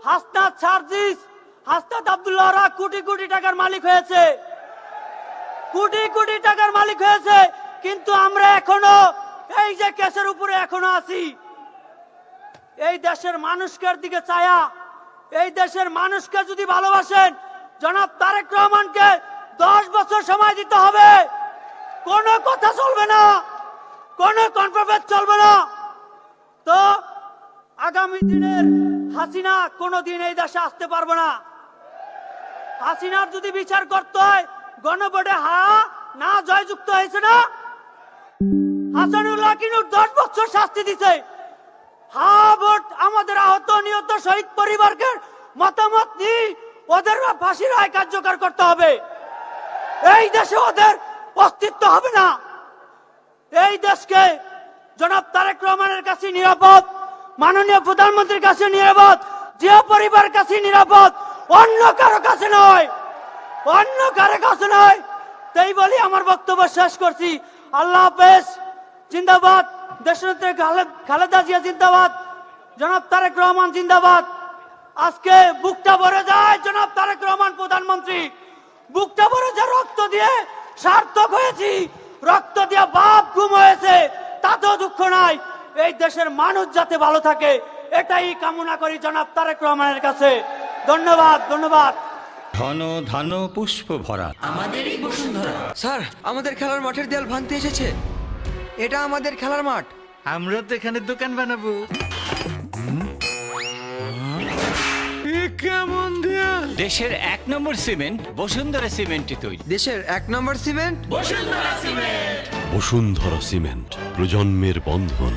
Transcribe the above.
হাসনাত সার্জিস, হাসনাত আব্দুল্লাহরা কোটি কোটি টাকার মালিক হয়েছে, কোটি কোটি টাকার মালিক হয়েছে। কিন্তু আমরা এখনো এই যে কেসের উপরে এখনো আছি। এই দেশের মানুষকে দিকে চায়া, এই দেশের মানুষকে যদি ভালোবাসেন, জনাব তারেক রহমানকে 10 বছর সময় দিতে হবে। কোনো কথা চলবে না, কোনো কনফারেন্স চলবে না। তো আগামী দিনের হাসিনা কোনোদিন এই দেশে আসতে পারবে না। হাসিনার যদি বিচার করতে হয়, গণভোটে না জয়যুক্ত হয়েছে না, হাসানুল্লাহ কিন্তু 10 বছর শাস্তি দিছে। ভোট আমাদের আহত নিহত শহীদ পরিবারকে মতামত নিয়ে ওদের ফাঁসির রায় কার্যকর করতে হবে। এই দেশে ওদের অস্তিত্ব হবে না। এই দেশকে জনাব তারেক রহমানের কাছে নিরাপদ, মাননীয় প্রধানমন্ত্রীর কাছে নিরাপদ, জিয়া পরিবারের কাছে নিরাপদ, অন্য কারো কাছে নয়, অন্য কারো কাছে নয়। তাই বলি আমার বক্তব্য শেষ করছি। আল্লাহ হাফেজ। জিন্দাবাদ দেশনেত্রী খালেদা জিয়া, জিন্দাবাদ জনাব তারেক রহমান, জিন্দাবাদ। আজকে বুকটা ভরে যায় জনাব তারেক রহমান প্রধানমন্ত্রী, বুকটা ভরে যায়। রক্ত দিয়ে সার্থক হয়েছি, রক্ত দিয়ে বাপ ঘুম হয়েছে, তাতেও দুঃখ নাই। এই দেশের মানুষ যাতে ভালো থাকে এটাই কামনা করি জনাব তারেক রহমানের কাছে। ধন্যবাদ, ধন্যবাদ। ঘন ধান পুষ্প ভরা আমাদেরই বসুন্ধরা। স্যার, আমাদের খেলার মাঠের দেয়াল ভাঙতে এসেছে। এটা আমাদের খেলার মাঠ। আমরা তো এখানে দোকান বানাবো। কেমন দেয়াল! দেশের 1 নম্বর সিমেন্ট বসুন্ধরা সিমেন্টে তৈরি। দেশের 1 number cement Bashundhara cement. Bashundhara cement, প্রজন্মের বন্ধন।